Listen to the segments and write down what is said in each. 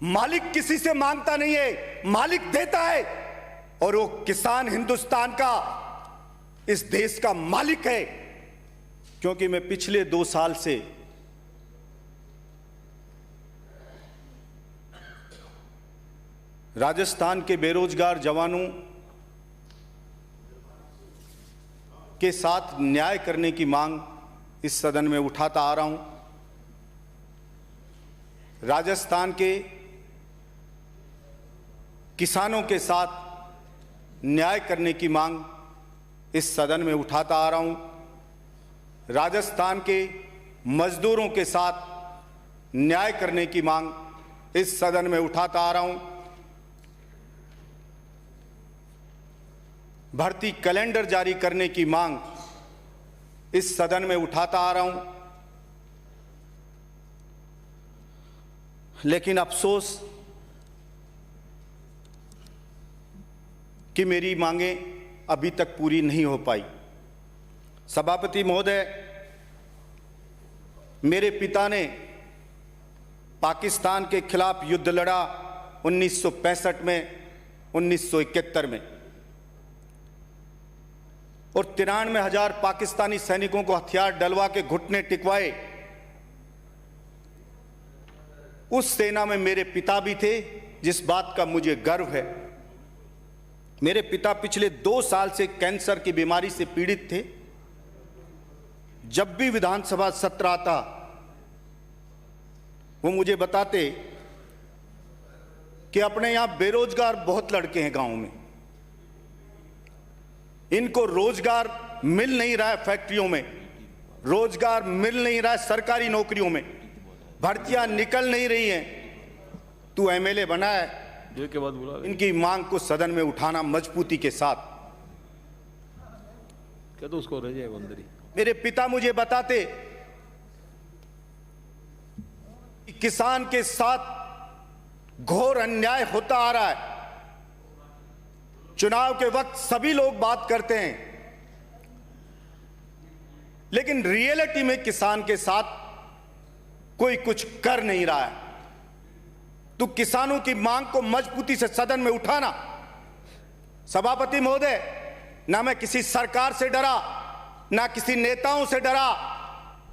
मालिक किसी से मांगता नहीं है, मालिक देता है। और वो किसान हिंदुस्तान का, इस देश का मालिक है। क्योंकि मैं पिछले 2 साल से राजस्थान के बेरोजगार जवानों के साथ न्याय करने की मांग इस सदन में उठाता आ रहा हूं। राजस्थान के किसानों के साथ न्याय करने की मांग इस सदन में उठाता आ रहा हूं। राजस्थान के मजदूरों के साथ न्याय करने की मांग इस सदन में उठाता आ रहा हूं। भर्ती कैलेंडर जारी करने की मांग इस सदन में उठाता आ रहा हूं। लेकिन अफसोस कि मेरी मांगें अभी तक पूरी नहीं हो पाई। सभापति महोदय, मेरे पिता ने पाकिस्तान के खिलाफ युद्ध लड़ा 1965 में, 1971 में, और 93,000 पाकिस्तानी सैनिकों को हथियार डलवा के घुटने टिकवाए। उस सेना में मेरे पिता भी थे, जिस बात का मुझे गर्व है। मेरे पिता पिछले 2 साल से कैंसर की बीमारी से पीड़ित थे। जब भी विधानसभा सत्र आता, वो मुझे बताते कि अपने यहां बेरोजगार बहुत लड़के हैं गांव में, इनको रोजगार मिल नहीं रहा है, फैक्ट्रियों में रोजगार मिल नहीं रहा है, सरकारी नौकरियों में भर्तियां निकल नहीं रही हैं। तू एमएलए बना है, के बाद बोला इनकी मांग को सदन में उठाना मजबूती के साथ। क्या तो उसको रह जाएगा अंदर ही। मेरे पिता मुझे बताते कि किसान के साथ घोर अन्याय होता आ रहा है। चुनाव के वक्त सभी लोग बात करते हैं, लेकिन रियलिटी में किसान के साथ कोई कुछ कर नहीं रहा है। तो किसानों की मांग को मजबूती से सदन में उठाना। सभापति महोदय, ना मैं किसी सरकार से डरा, ना किसी नेताओं से डरा।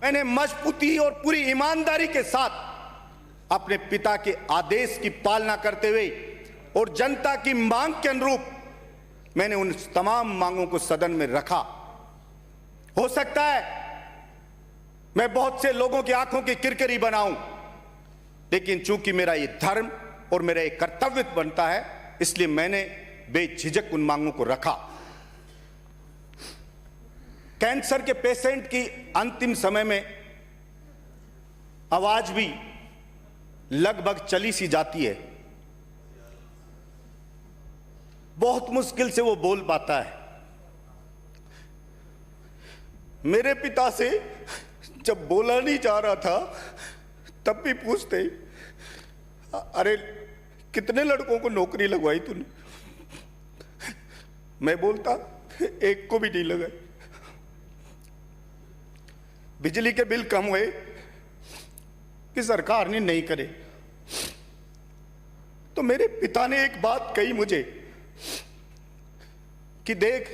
मैंने मजबूती और पूरी ईमानदारी के साथ अपने पिता के आदेश की पालना करते हुए और जनता की मांग के अनुरूप मैंने उन तमाम मांगों को सदन में रखा। हो सकता है मैं बहुत से लोगों की आंखों की किरकिरी बनाऊं, लेकिन चूंकि मेरा ये धर्म और मेरा ये कर्तव्य बनता है, इसलिए मैंने बेझिझक उन मांगों को रखा। कैंसर के पेशेंट की अंतिम समय में आवाज भी लगभग चली सी जाती है। बहुत मुश्किल से वो बोल पाता है। मेरे पिता से जब बोला नहीं जा रहा था, तब भी पूछते, अरे कितने लड़कों को नौकरी लगवाई तूने? मैं बोलता, एक को भी नहीं लगाई। बिजली के बिल कम हुए कि सरकार ने नहीं करे। तो मेरे पिता ने एक बात कही मुझे कि देख,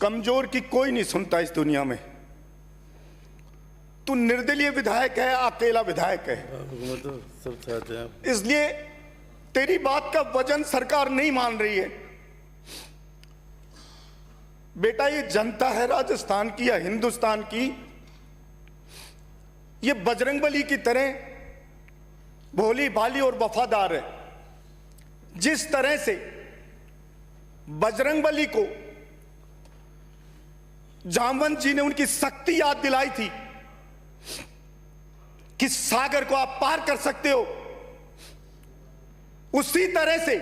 कमजोर की कोई नहीं सुनता इस दुनिया में। तू निर्दलीय विधायक है, अकेला विधायक है, इसलिए तेरी बात का वजन सरकार नहीं मान रही है। बेटा, ये जनता है राजस्थान की या हिंदुस्तान की, ये बजरंगबली की तरह भोली भाली और वफादार है। जिस तरह से बजरंगबली को जामवंत जी ने उनकी शक्ति याद दिलाई थी कि सागर को आप पार कर सकते हो, उसी तरह से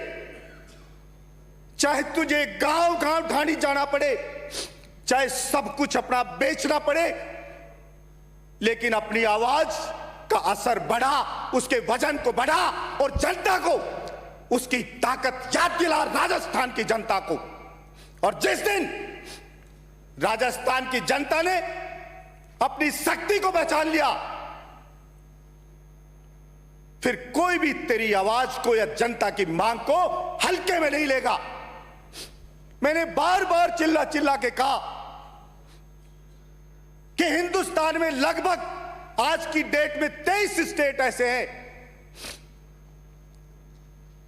चाहे तुझे गांव गांव ढांडी जाना पड़े, चाहे सब कुछ अपना बेचना पड़े, लेकिन अपनी आवाज का असर बढ़ा, उसके वजन को बढ़ा और जनता को उसकी ताकत याद दिला, राजस्थान की जनता को। और जिस दिन राजस्थान की जनता ने अपनी शक्ति को पहचान लिया, फिर कोई भी तेरी आवाज को या जनता की मांग को हल्के में नहीं लेगा। मैंने बार बार चिल्ला चिल्ला के कहा कि हिंदुस्तान में लगभग आज की डेट में 23 स्टेट ऐसे हैं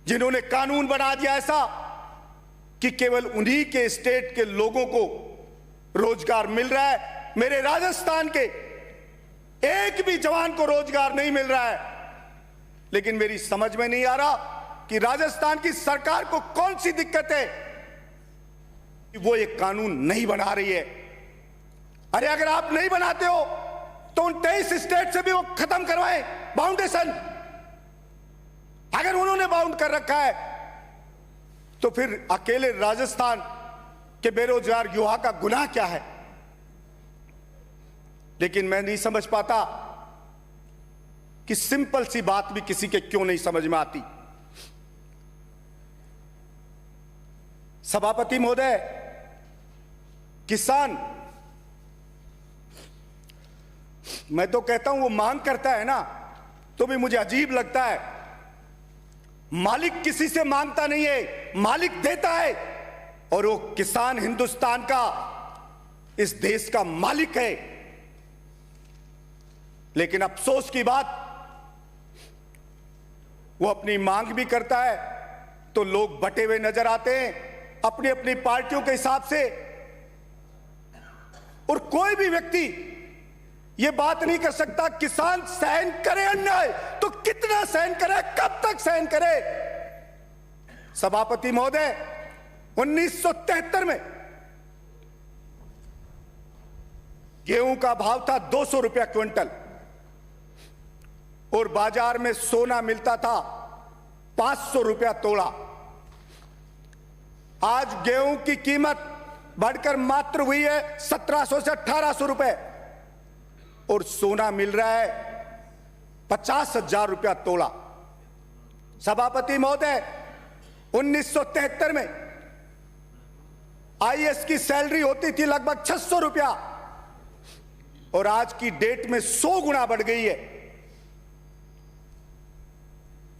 जिन्होंने कानून बना दिया ऐसा कि केवल उन्हीं के स्टेट के लोगों को रोजगार मिल रहा है। मेरे राजस्थान के एक भी जवान को रोजगार नहीं मिल रहा है। लेकिन मेरी समझ में नहीं आ रहा कि राजस्थान की सरकार को कौन सी दिक्कत है कि वो ये कानून नहीं बना रही है। अरे अगर आप नहीं बनाते हो तो उन 23 स्टेट से भी वो खत्म करवाएं बाउंडेशन। अगर उन्होंने बाउंड कर रखा है तो फिर अकेले राजस्थान के बेरोजगार युवा का गुनाह क्या है। लेकिन मैं नहीं समझ पाता कि सिंपल सी बात भी किसी के क्यों नहीं समझ में आती। सभापति महोदय, किसान, मैं तो कहता हूं वो मांग करता है ना तो भी मुझे अजीब लगता है। मालिक किसी से मांगता नहीं है, मालिक देता है। और वो किसान हिंदुस्तान का, इस देश का मालिक है। लेकिन अफसोस की बात, वो अपनी मांग भी करता है तो लोग बटे हुए नजर आते हैं अपनी अपनी पार्टियों के हिसाब से। और कोई भी व्यक्ति ये बात नहीं कर सकता किसान सहन करे अन्याय तो कितना सहन करे, कब तक सहन करे। सभापति महोदय, 1973 में गेहूं का भाव था 200 रुपया क्विंटल और बाजार में सोना मिलता था 500 रुपया तोला। आज गेहूं की कीमत बढ़कर मात्र हुई है 1700 से 1800 रुपए और सोना मिल रहा है 50,000 रुपया तोला। सभापति महोदय, 1973 में आईएएस की सैलरी होती थी लगभग 600 रुपया और आज की डेट में 100 गुना बढ़ गई है।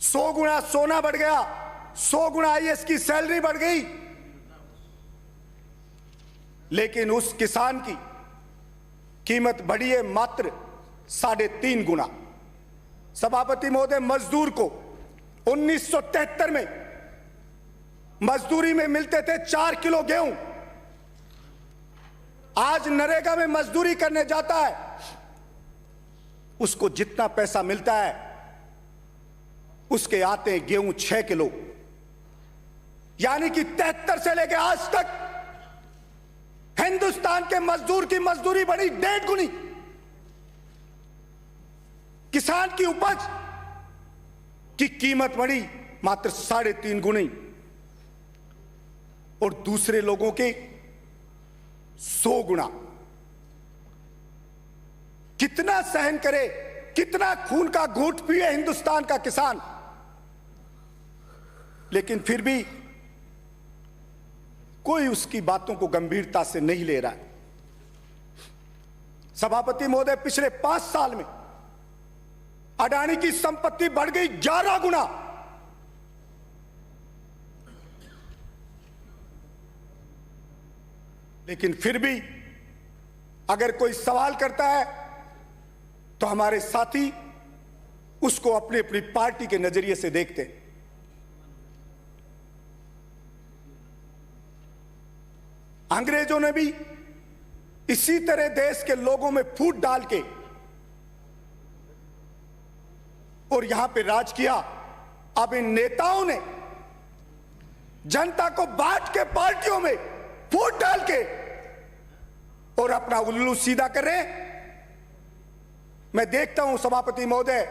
100 गुना सोना बढ़ गया, 100 गुना आईएएस की सैलरी बढ़ गई। लेकिन उस किसान की कीमत बढ़ी है मात्र 3.5 गुना। सभापति महोदय, मजदूर को 1973 में मजदूरी में मिलते थे 4 किलो गेहूं। आज नरेगा में मजदूरी करने जाता है, उसको जितना पैसा मिलता है उसके आते हैं गेहूं 6 किलो। यानी कि 73 से लेकर आज तक हिंदुस्तान के मजदूर की मजदूरी बढ़ी 1.5 गुनी। किसान की उपज की कीमत बढ़ी मात्र 3.5 गुनी और दूसरे लोगों के 100 गुना। कितना सहन करे, कितना खून का घूंट पिए हिंदुस्तान का किसान। लेकिन फिर भी कोई उसकी बातों को गंभीरता से नहीं ले रहा है। सभापति महोदय, पिछले 5 साल में अडानी की संपत्ति बढ़ गई 11 गुना। लेकिन फिर भी अगर कोई सवाल करता है तो हमारे साथी उसको अपनी अपनी पार्टी के नजरिए से देखते हैं। अंग्रेजों ने भी इसी तरह देश के लोगों में फूट डाल के और यहां पे राज किया। अब इन नेताओं ने जनता को बांट के पार्टियों में फूट डाल के और अपना उल्लू सीधा कर रहे हैं। मैं देखता हूं सभापति महोदय,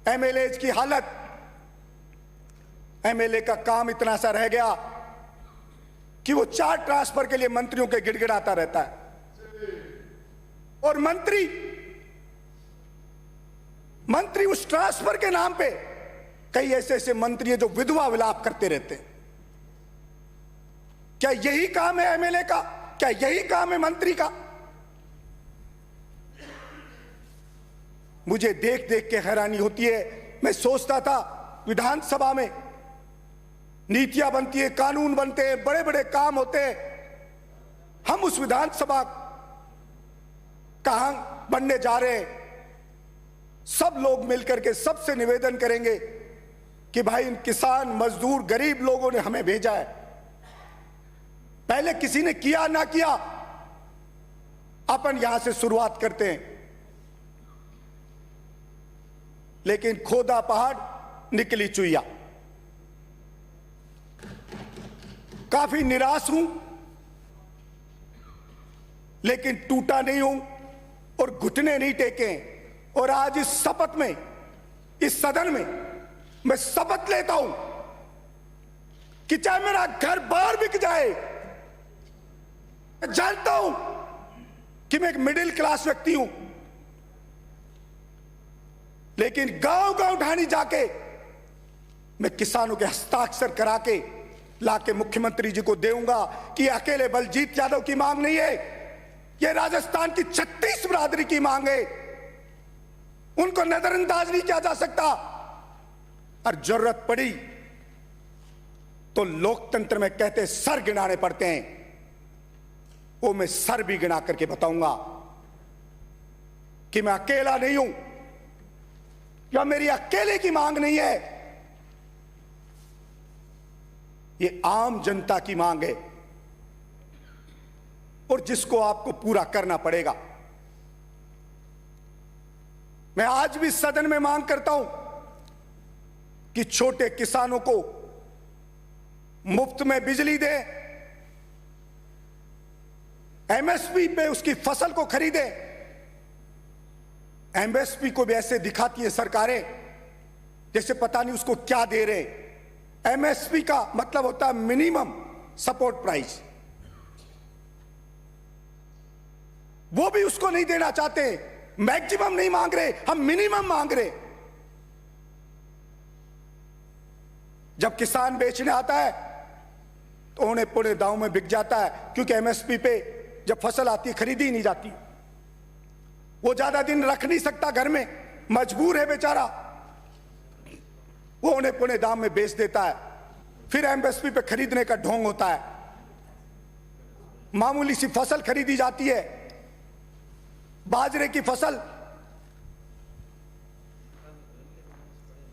एमएलए की हालत, एमएलए का काम इतना सा रह गया कि वो 4 ट्रांसफर के लिए मंत्रियों के गिड़गिड़ाता रहता है और मंत्री उस ट्रांसफर के नाम पे कई ऐसे ऐसे मंत्री हैं जो विधवा विलाप करते रहते हैं। क्या यही काम है एमएलए का? क्या यही काम है मंत्री का? मुझे देख देख के हैरानी होती है। मैं सोचता था विधानसभा में नीतियां बनती है, कानून बनते हैं, बड़े बड़े काम होते हैं, हम उस विधानसभा कहां बनने जा रहे हैं। सब लोग मिलकर के सबसे निवेदन करेंगे कि भाई इन किसान, मजदूर, गरीब लोगों ने हमें भेजा है। पहले किसी ने किया ना किया, अपन यहां से शुरुआत करते हैं। लेकिन खोदा पहाड़ निकली चुईया। काफी निराश हूं, लेकिन टूटा नहीं हूं और घुटने नहीं टेके। और आज इस शपथ में, इस सदन में मैं शपथ लेता हूं कि चाहे मेरा घर बार बिक जाए, मैं जानता हूं कि मैं एक मिडिल क्लास व्यक्ति हूं, लेकिन गांव गांव ढाणी जाके मैं किसानों के हस्ताक्षर करा के लाके मुख्यमंत्री जी को देऊंगा कि अकेले बलजीत यादव की मांग नहीं है, यह राजस्थान की 36 बिरादरी की मांग है। उनको नजरअंदाज नहीं किया जा सकता। और जरूरत पड़ी तो लोकतंत्र में कहते सर गिनाने पड़ते हैं, वो मैं सर भी गिना करके बताऊंगा कि मैं अकेला नहीं हूं, या मेरी अकेले की मांग नहीं है, ये आम जनता की मांग है और जिसको आपको पूरा करना पड़ेगा। मैं आज भी सदन में मांग करता हूं कि छोटे किसानों को मुफ्त में बिजली दे, एमएसपी पे उसकी फसल को खरीदे। एमएसपी को भी ऐसे दिखाती है सरकारें जैसे पता नहीं उसको क्या दे रहे। एमएसपी का मतलब होता है मिनिमम सपोर्ट प्राइस, वो भी उसको नहीं देना चाहते। मैक्सिमम नहीं मांग रहे, हम मिनिमम मांग रहे। जब किसान बेचने आता है तो उन्हें पूरे दांव में बिक जाता है, क्योंकि एमएसपी पे जब फसल आती है खरीदी ही नहीं जाती। वो ज्यादा दिन रख नहीं सकता घर में, मजबूर है बेचारा, वो उन्हें पुणे दाम में बेच देता है। फिर एमएसपी पे खरीदने का ढोंग होता है। मामूली सी फसल खरीदी जाती है, बाजरे की फसल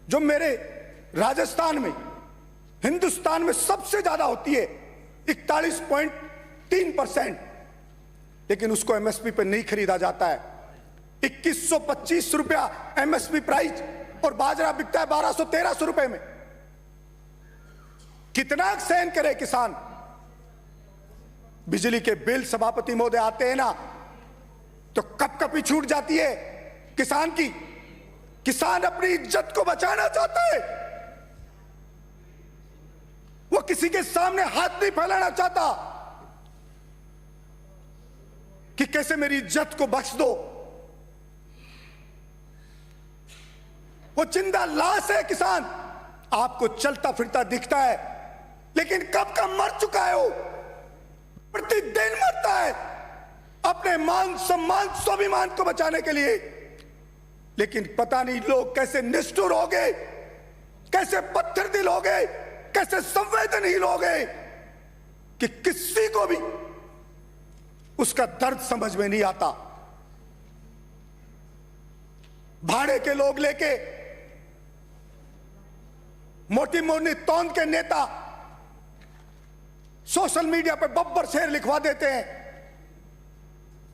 जो मेरे राजस्थान में, हिंदुस्तान में सबसे ज्यादा होती है 41.3%, लेकिन उसको एमएसपी पे नहीं खरीदा जाता है। 2125 रुपया एमएसपी प्राइस और बाजरा बिकता है 1200-1300 रुपए में। कितना सहन करे किसान। बिजली के बिल सभापति महोदय आते हैं ना तो कपकपी छूट जाती है किसान की। किसान अपनी इज्जत को बचाना चाहता है, वो किसी के सामने हाथ नहीं फैलाना चाहता कि कैसे मेरी इज्जत को बख्श दो। वो जिंदा लाश है किसान। आपको चलता फिरता दिखता है, लेकिन कब का मर चुका है वो। प्रतिदिन मरता है अपने मान सम्मान स्वाभिमान को बचाने के लिए। लेकिन पता नहीं लोग कैसे निष्ठुर हो गए, कैसे पत्थर दिल हो गए, कैसे संवेदनहीन हो गए कि किसी को भी उसका दर्द समझ में नहीं आता। भाड़े के लोग लेके मोटी मोटी तौंद के नेता सोशल मीडिया पे बब्बर शेर लिखवा देते हैं,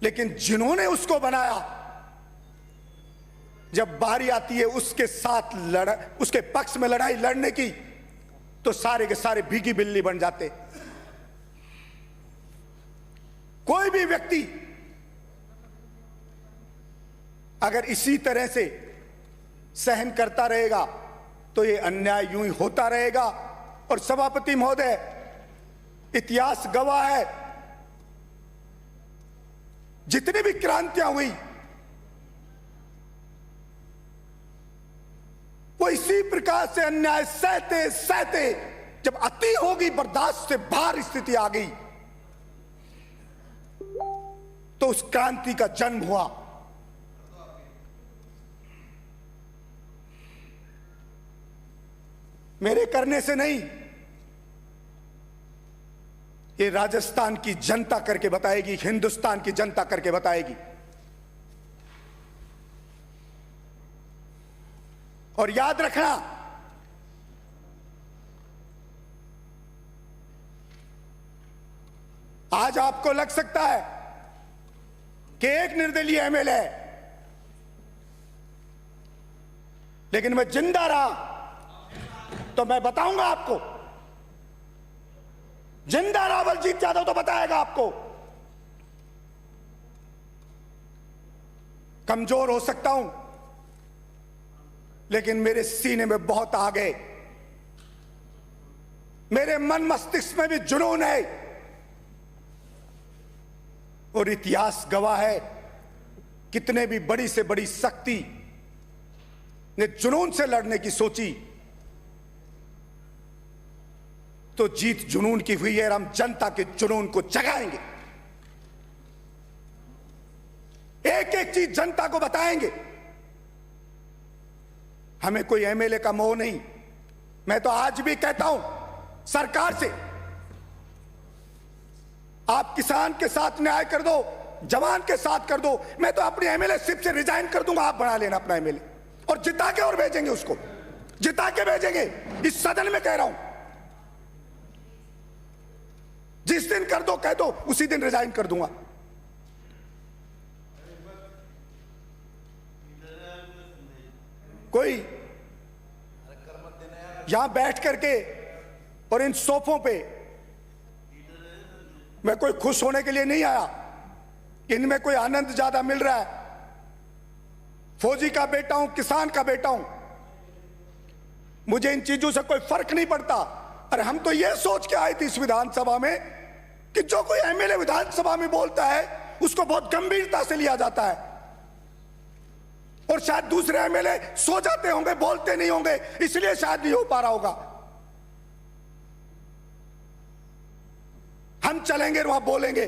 लेकिन जिन्होंने उसको बनाया, जब बारी आती है उसके साथ उसके पक्ष में लड़ाई लड़ने की, तो सारे के सारे भीगी बिल्ली बन जाते। कोई भी व्यक्ति अगर इसी तरह से सहन करता रहेगा तो ये अन्याय यूं ही होता रहेगा। और सभापति महोदय, इतिहास गवाह है, जितनी भी क्रांतियां हुई वो इसी प्रकार से अन्याय सहते सहते जब अति होगी, बर्दाश्त से बाहर स्थिति आ गई, तो उस क्रांति का जन्म हुआ। मेरे करने से नहीं, ये राजस्थान की जनता करके बताएगी, हिंदुस्तान की जनता करके बताएगी। और याद रखना, आज आपको लग सकता है कि एक निर्दलीय एमएलए है, लेकिन मैं जिंदा रहा तो मैं बताऊंगा आपको, जिंदा रहा बलजीत यादव तो बताएगा आपको। कमजोर हो सकता हूं, लेकिन मेरे सीने में बहुत आ गए, मेरे मन मस्तिष्क में भी जुनून है, और इतिहास गवाह है, कितने भी बड़ी से बड़ी शक्ति ने जुनून से लड़ने की सोची तो जीत जुनून की हुई है, और हम जनता के जुनून को जगाएंगे, एक एक चीज जनता को बताएंगे। हमें कोई एमएलए का मोह नहीं। मैं तो आज भी कहता हूं सरकार से, आप किसान के साथ न्याय कर दो, जवान के साथ कर दो, मैं तो अपनी एमएलएशिप से रिजाइन कर दूंगा, आप बना लेना अपना एमएलए, और जिता के और भेजेंगे, उसको जिता के भेजेंगे, इस सदन में कह रहा हूं। जिस दिन कर दो कह दो, उसी दिन रिजाइन कर दूंगा। कोई यहां बैठ करके और इन सोफों पे, मैं कोई खुश होने के लिए नहीं आया, इनमें कोई आनंद ज्यादा मिल रहा है। फौजी का बेटा हूं, किसान का बेटा हूं, मुझे इन चीजों से कोई फर्क नहीं पड़ता। अरे हम तो ये सोच के आए थे इस विधानसभा में कि जो कोई एमएलए विधानसभा में बोलता है उसको बहुत गंभीरता से लिया जाता है, और शायद दूसरे एमएलए सो जाते होंगे, बोलते नहीं होंगे, इसलिए शायद नहीं हो पा रहा होगा। हम चलेंगे, वहां बोलेंगे,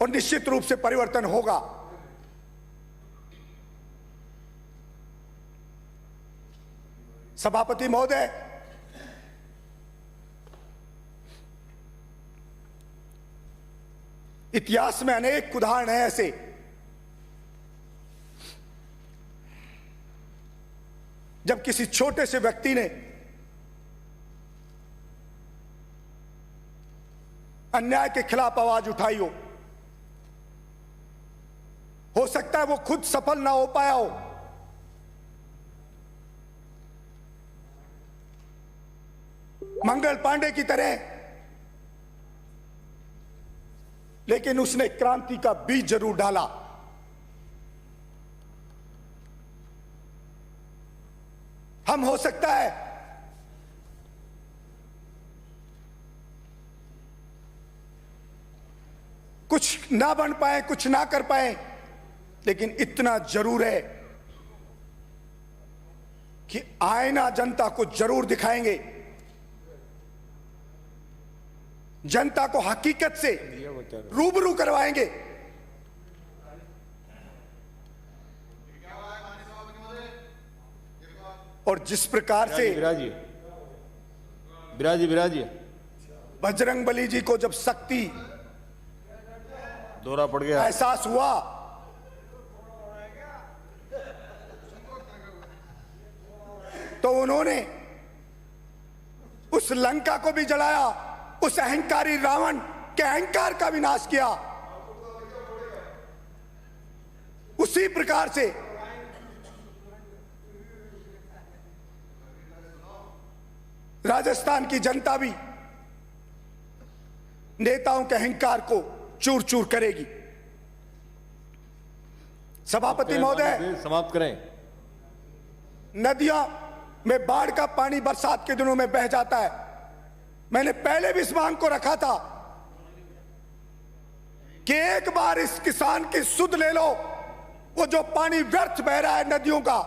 और निश्चित रूप से परिवर्तन होगा। सभापति महोदय, इतिहास में अनेक उदाहरण हैं ऐसे, जब किसी छोटे से व्यक्ति ने अन्याय के खिलाफ आवाज उठाई हो सकता है वो खुद सफल ना हो पाया हो, मंगल पांडे की तरह, लेकिन उसने क्रांति का बीज जरूर डाला। हम हो सकता है कुछ ना बन पाए, कुछ ना कर पाए, लेकिन इतना जरूर है कि आईना जनता को जरूर दिखाएंगे, जनता को हकीकत से रूबरू करवाएंगे। और जिस प्रकार से बिराजी बजरंगबली जी को जब शक्ति दौरा पड़ गया, एहसास हुआ, तो उन्होंने उस लंका को भी जलाया, उस अहंकारी रावण के अहंकार का विनाश किया। उसी प्रकार से राजस्थान की जनता भी नेताओं के अहंकार को चूर चूर करेगी। सभापति महोदय, समाप्त करें। नदियों में बाढ़ का पानी बरसात के दिनों में बह जाता है। मैंने पहले भी इस मांग को रखा था कि एक बार इस किसान की सुध ले लो, वो जो पानी व्यर्थ बह रहा है नदियों का,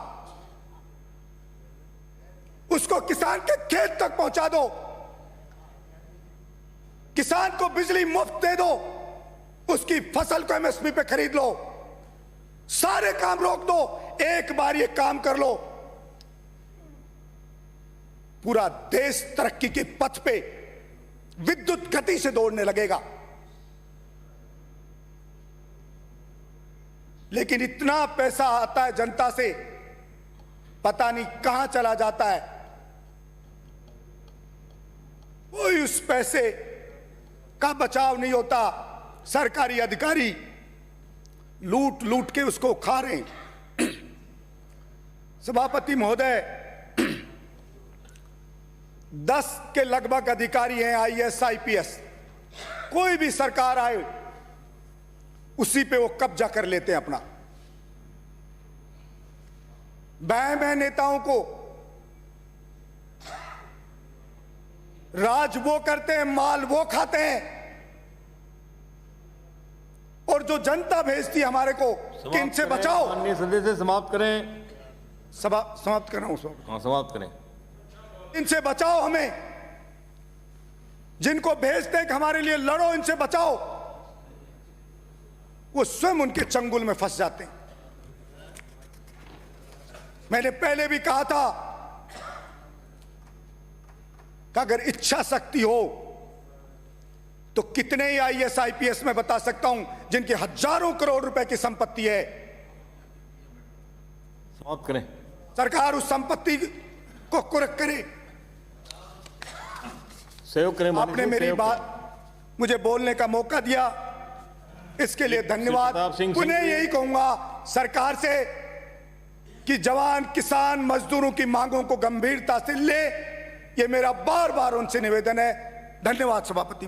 उसको किसान के खेत तक पहुंचा दो, किसान को बिजली मुफ्त दे दो, उसकी फसल को एमएसपी पे खरीद लो, सारे काम रोक दो, एक बार ये काम कर लो, पूरा देश तरक्की के पथ पे विद्युत गति से दौड़ने लगेगा। लेकिन इतना पैसा आता है जनता से, पता नहीं कहां चला जाता है। कोई उस पैसे का बचाव नहीं होता। सरकारी अधिकारी लूट लूट के उसको खा रहे हैं। सभापति महोदय, 10 के लगभग अधिकारी हैं आईएएस आईपीएस। कोई भी सरकार आए उसी पे वो कब्जा कर लेते हैं अपना। बहम नेताओं को राज वो करते हैं, माल वो खाते हैं। और जो जनता भेजती है हमारे को कि इनसे बचाओ। माननीय सदस्य समाप्त करें। सभा समाप्त कर रहा हूं। हाँ, समाप्त करें। इनसे बचाओ हमें। जिनको भेजते हैं कि हमारे लिए लड़ो, इनसे बचाओ, वो स्वयं उनके चंगुल में फंस जाते हैं। मैंने पहले भी कहा था कि अगर इच्छा शक्ति हो तो कितने ही आईएएस आईपीएस में बता सकता हूं जिनकी हजारों करोड़ रुपए की संपत्ति है। समाप्त करें। सरकार उस संपत्ति को कुर्क करे। सहयोग करें। आपने मेरी बात, मुझे बोलने का मौका दिया, इसके लिए धन्यवाद। पुनः यही कहूंगा सरकार से कि जवान, किसान, मजदूरों की मांगों को गंभीरता से ले। ये मेरा बार बार उनसे निवेदन है। धन्यवाद सभापति।